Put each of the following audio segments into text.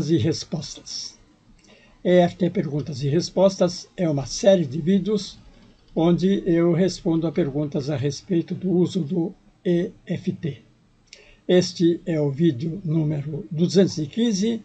e respostas. EFT Perguntas e Respostas é uma série de vídeos onde eu respondo a perguntas a respeito do uso do EFT. Este é o vídeo número 215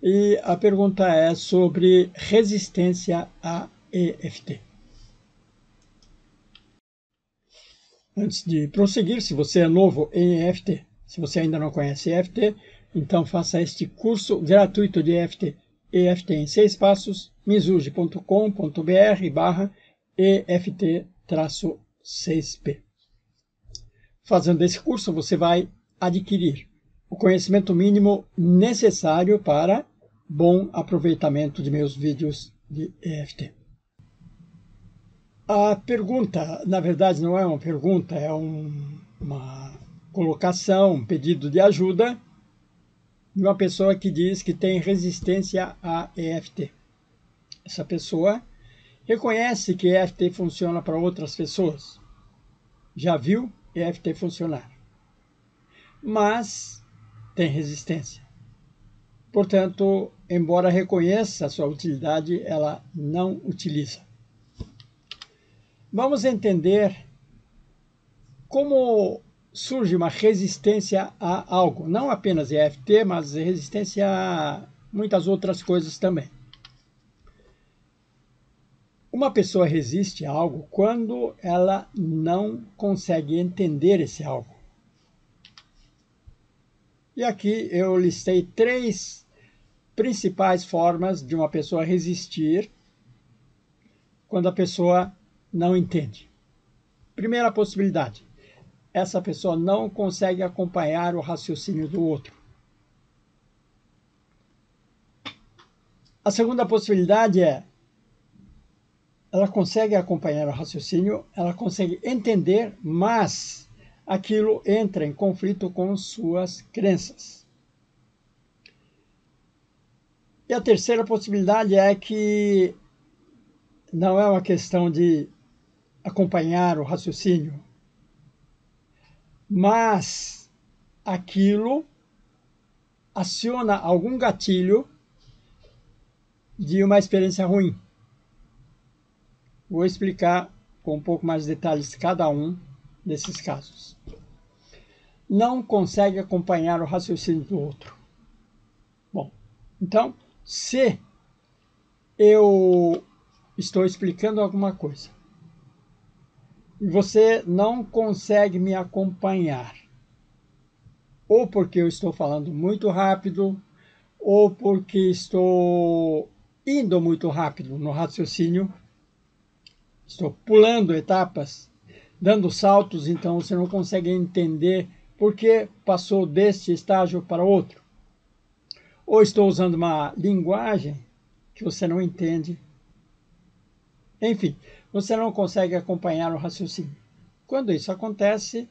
e a pergunta é sobre resistência a EFT. Antes de prosseguir, se você é novo em EFT, se você ainda não conhece EFT, então faça este curso gratuito de EFT. EFT em 6 passos, mizuji.com.br/EFT-6P. Fazendo esse curso, você vai adquirir o conhecimento mínimo necessário para bom aproveitamento de meus vídeos de EFT. A pergunta, na verdade, não é uma pergunta, é uma colocação, um pedido de ajuda de uma pessoa que diz que tem resistência a EFT. Essa pessoa reconhece que EFT funciona para outras pessoas. Já viu EFT funcionar. Mas tem resistência. Portanto, embora reconheça a sua utilidade, ela não utiliza. Vamos entender como surge uma resistência a algo. Não apenas EFT, mas resistência a muitas outras coisas também. Uma pessoa resiste a algo quando ela não consegue entender esse algo. E aqui eu listei 3 principais formas de uma pessoa resistir quando a pessoa não entende. Primeira possibilidade: essa pessoa não consegue acompanhar o raciocínio do outro. A segunda possibilidade é: ela consegue acompanhar o raciocínio, ela consegue entender, mas aquilo entra em conflito com suas crenças. E a terceira possibilidade é que não é uma questão de acompanhar o raciocínio, mas aquilo aciona algum gatilho de uma experiência ruim. Vou explicar com um pouco mais de detalhes cada um desses casos. Não consegue acompanhar o raciocínio do outro. Bom, então, se eu estou explicando alguma coisa e você não consegue me acompanhar, ou porque eu estou falando muito rápido, ou porque estou indo muito rápido no raciocínio, estou pulando etapas, dando saltos, então você não consegue entender por que passou deste estágio para outro. Ou estou usando uma linguagem que você não entende. Enfim, você não consegue acompanhar o raciocínio. Quando isso acontece,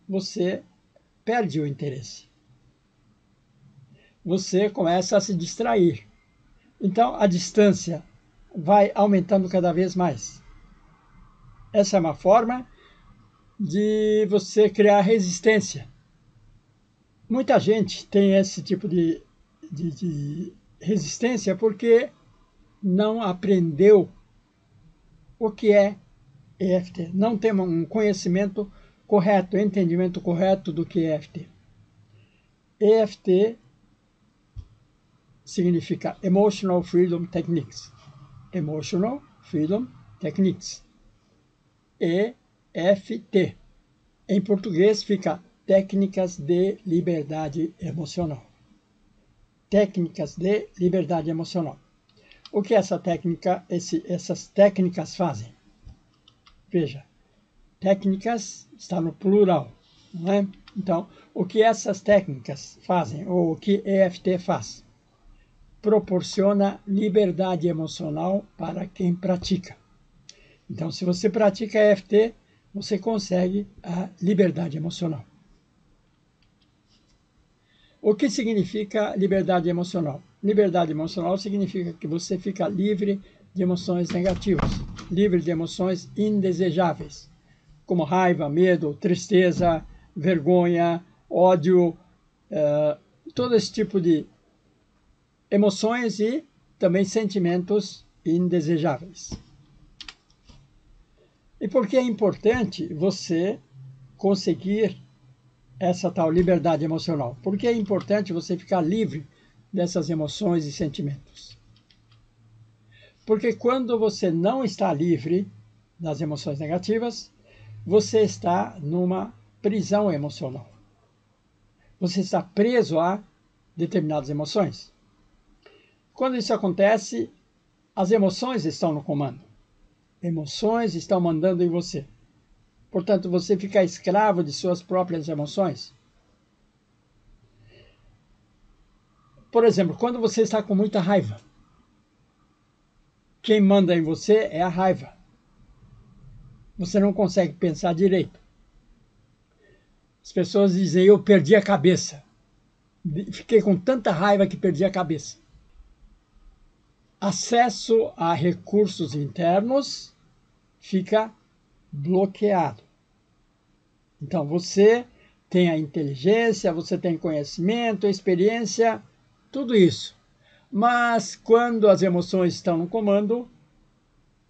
você perde o interesse. Você começa a se distrair. Então, a distância vai aumentando cada vez mais. Essa é uma forma de você criar resistência. Muita gente tem esse tipo de resistência porque não aprendeu o que é EFT. Não tem um conhecimento correto, entendimento correto do que é EFT. EFT significa Emotional Freedom Techniques. Emotional Freedom Techniques. EFT. Em português fica Técnicas de Liberdade Emocional. Técnicas de liberdade emocional. O que essas técnicas fazem? Veja, técnicas está no plural, não é? Então, o que essas técnicas fazem, ou o que EFT faz? Proporciona liberdade emocional para quem pratica. Então, se você pratica EFT, você consegue a liberdade emocional. O que significa liberdade emocional? Liberdade emocional significa que você fica livre de emoções negativas, livre de emoções indesejáveis, como raiva, medo, tristeza, vergonha, ódio, todo esse tipo de emoções e também sentimentos indesejáveis. E por que é importante você conseguir essa tal liberdade emocional? Por que é importante você ficar livre dessas emoções e sentimentos? Porque quando você não está livre das emoções negativas, você está numa prisão emocional. Você está preso a determinadas emoções. Quando isso acontece, as emoções estão no comando. Emoções estão mandando em você. Portanto, você fica escravo de suas próprias emoções. Por exemplo, quando você está com muita raiva, quem manda em você é a raiva. Você não consegue pensar direito. As pessoas dizem, eu perdi a cabeça. Fiquei com tanta raiva que perdi a cabeça. Acesso a recursos internos fica bloqueado. Então, você tem a inteligência, você tem conhecimento, experiência, tudo isso. Mas quando as emoções estão no comando,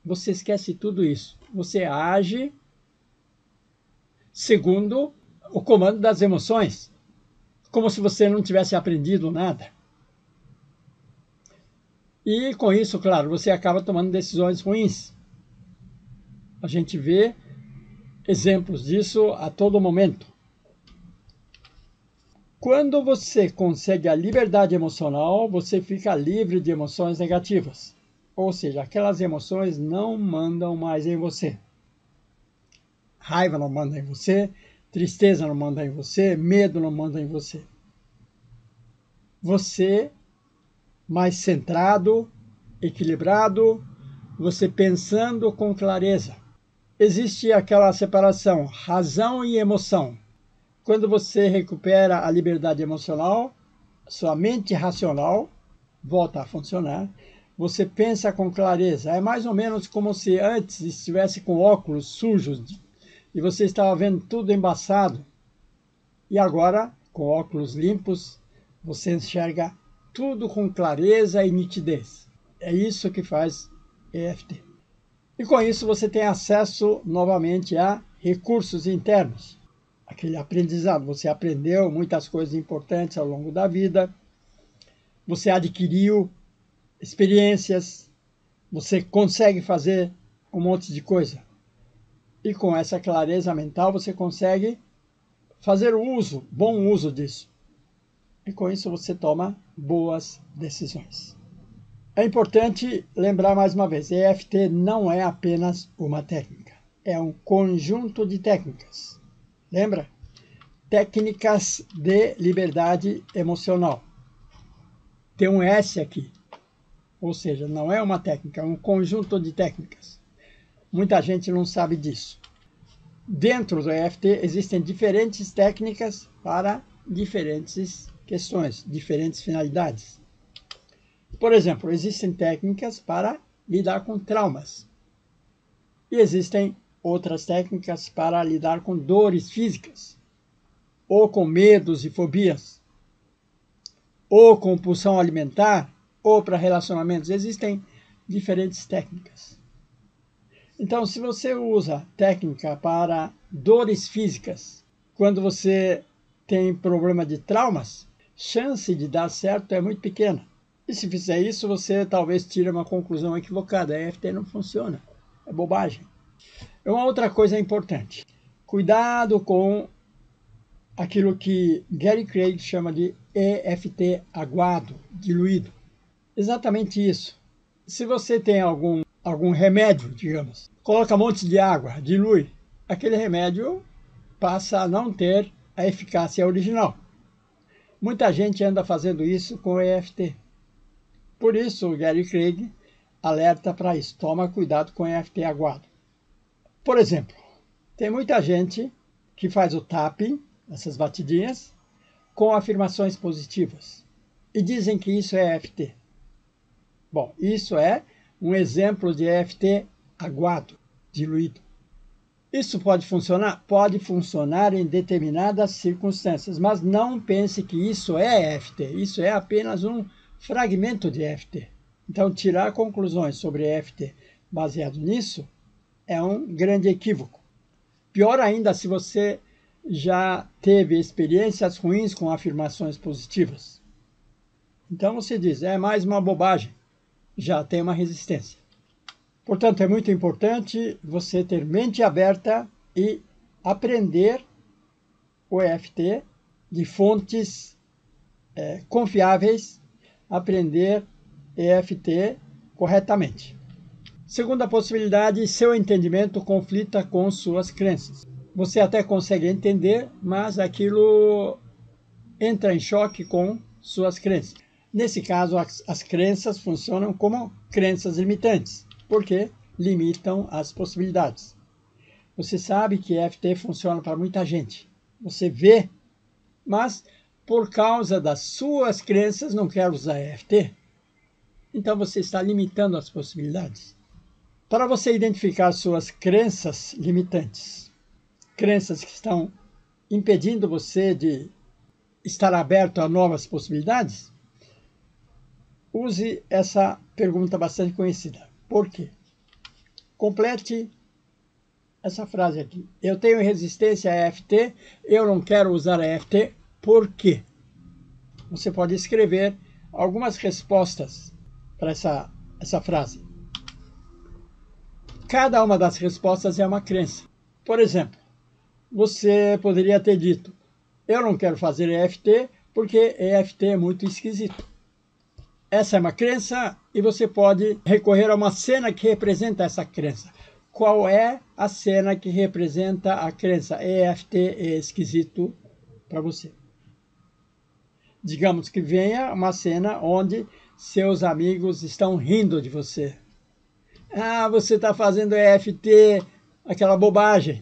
você esquece tudo isso. Você age segundo o comando das emoções, como se você não tivesse aprendido nada. E com isso, claro, você acaba tomando decisões ruins. A gente vê exemplos disso a todo momento. Quando você consegue a liberdade emocional, você fica livre de emoções negativas. Ou seja, aquelas emoções não mandam mais em você. Raiva não manda em você, tristeza não manda em você, medo não manda em você. Você, mais centrado, equilibrado, você pensando com clareza. Existe aquela separação, razão e emoção. Quando você recupera a liberdade emocional, sua mente racional volta a funcionar. Você pensa com clareza. É mais ou menos como se antes estivesse com óculos sujos e você estava vendo tudo embaçado. E agora, com óculos limpos, você enxerga tudo com clareza e nitidez. É isso que faz EFT. E com isso você tem acesso novamente a recursos internos. Aquele aprendizado, você aprendeu muitas coisas importantes ao longo da vida, você adquiriu experiências, você consegue fazer um monte de coisa. E com essa clareza mental você consegue fazer bom uso disso. E com isso você toma boas decisões. É importante lembrar mais uma vez, EFT não é apenas uma técnica, é um conjunto de técnicas. Lembra? Técnicas de liberdade emocional. Tem um S aqui, ou seja, não é uma técnica, é um conjunto de técnicas. Muita gente não sabe disso. Dentro do EFT existem diferentes técnicas para diferentes questões, diferentes finalidades. Por exemplo, existem técnicas para lidar com traumas. E existem outras técnicas para lidar com dores físicas, ou com medos e fobias, ou compulsão alimentar, ou para relacionamentos. Existem diferentes técnicas. Então, se você usa técnica para dores físicas, quando você tem problema de traumas, chance de dar certo é muito pequena. E se fizer isso, você talvez tire uma conclusão equivocada. A EFT não funciona. É bobagem. Uma outra coisa importante. Cuidado com aquilo que Gary Craig chama de EFT aguado, diluído. Exatamente isso. Se você tem algum remédio, digamos, coloca um monte de água, dilui, aquele remédio passa a não ter a eficácia original. Muita gente anda fazendo isso com o EFT. Por isso, o Gary Craig alerta para isso. Toma cuidado com o EFT aguado. Por exemplo, tem muita gente que faz o tapping, essas batidinhas, com afirmações positivas. E dizem que isso é EFT. Bom, isso é um exemplo de EFT aguado, diluído. Isso pode funcionar? Pode funcionar em determinadas circunstâncias, mas não pense que isso é EFT. Isso é apenas um fragmento de EFT. Então, tirar conclusões sobre EFT baseado nisso é um grande equívoco. Pior ainda se você já teve experiências ruins com afirmações positivas. Então você diz, é mais uma bobagem, já tem uma resistência. Portanto, é muito importante você ter mente aberta e aprender o EFT de fontes confiáveis, aprender EFT corretamente. Segunda possibilidade, seu entendimento conflita com suas crenças. Você até consegue entender, mas aquilo entra em choque com suas crenças. Nesse caso, as crenças funcionam como crenças limitantes, porque limitam as possibilidades. Você sabe que EFT funciona para muita gente. Você vê, mas por causa das suas crenças não quer usar EFT. Então você está limitando as possibilidades. Para você identificar suas crenças limitantes, crenças que estão impedindo você de estar aberto a novas possibilidades, use essa pergunta bastante conhecida. Por quê? Complete essa frase aqui. Eu tenho resistência a EFT, eu não quero usar EFT, por quê? Você pode escrever algumas respostas para essa frase. Cada uma das respostas é uma crença. Por exemplo, você poderia ter dito, eu não quero fazer EFT porque EFT é muito esquisito. Essa é uma crença e você pode recorrer a uma cena que representa essa crença. Qual é a cena que representa a crença? EFT é esquisito para você. Digamos que venha uma cena onde seus amigos estão rindo de você. Ah, você está fazendo EFT, aquela bobagem.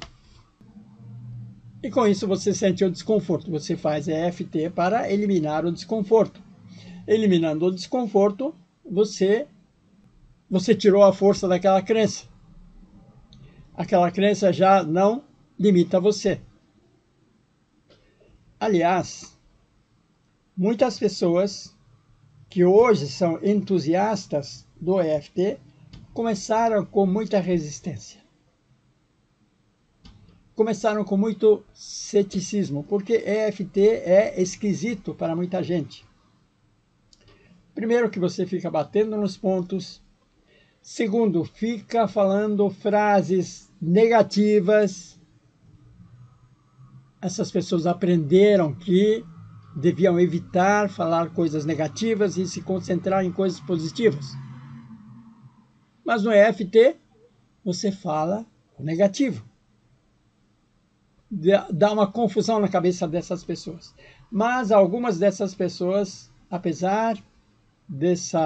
E com isso você sente o desconforto. Você faz EFT para eliminar o desconforto. Eliminando o desconforto, você tirou a força daquela crença. Aquela crença já não limita você. Aliás, muitas pessoas que hoje são entusiastas do EFT começaram com muita resistência. Começaram com muito ceticismo, porque EFT é esquisito para muita gente. Primeiro, que você fica batendo nos pontos. Segundo, fica falando frases negativas. Essas pessoas aprenderam que deviam evitar falar coisas negativas e se concentrar em coisas positivas. Mas no EFT, você fala o negativo. Dá uma confusão na cabeça dessas pessoas. Mas algumas dessas pessoas, apesar desse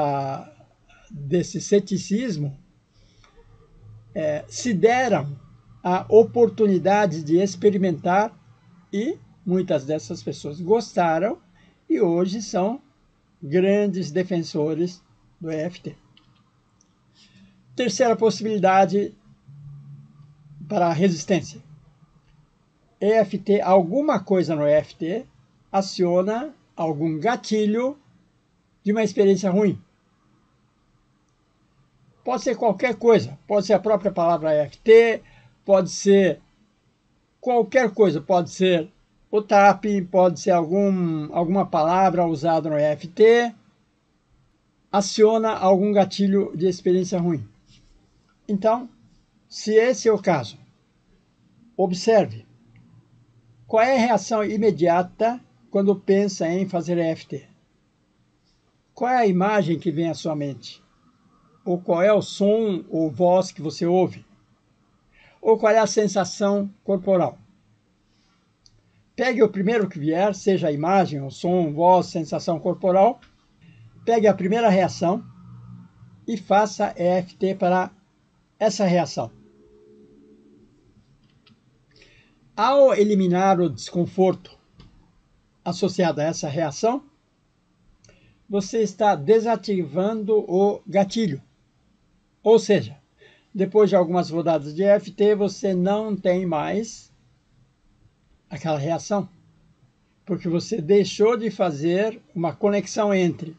ceticismo, se deram a oportunidade de experimentar e muitas dessas pessoas gostaram e hoje são grandes defensores do EFT. Terceira possibilidade para a resistência. EFT, alguma coisa no EFT aciona algum gatilho de uma experiência ruim. Pode ser qualquer coisa, pode ser a própria palavra EFT, pode ser qualquer coisa, pode ser o TAP, pode ser alguma palavra usada no EFT, aciona algum gatilho de experiência ruim. Então, se esse é o caso, observe qual é a reação imediata quando pensa em fazer EFT. Qual é a imagem que vem à sua mente? Ou qual é o som ou voz que você ouve? Ou qual é a sensação corporal? Pegue o primeiro que vier, seja a imagem, o som, voz, sensação corporal. Pegue a primeira reação e faça EFT para essa reação. Ao eliminar o desconforto associado a essa reação, você está desativando o gatilho. Ou seja, depois de algumas rodadas de EFT, você não tem mais aquela reação, porque você deixou de fazer uma conexão entre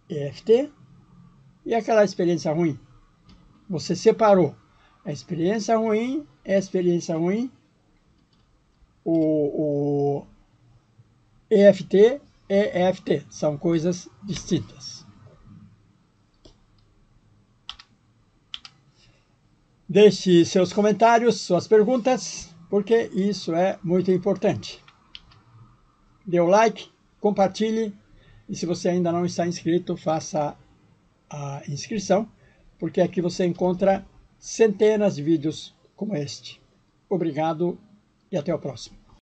EFT, e aquela experiência ruim. Você separou. A experiência ruim é a experiência ruim, o EFT é EFT, são coisas distintas. Deixe seus comentários, suas perguntas, porque isso é muito importante. Dê o like, compartilhe, e se você ainda não está inscrito, faça a inscrição, porque aqui você encontra centenas de vídeos como este. Obrigado e até o próximo.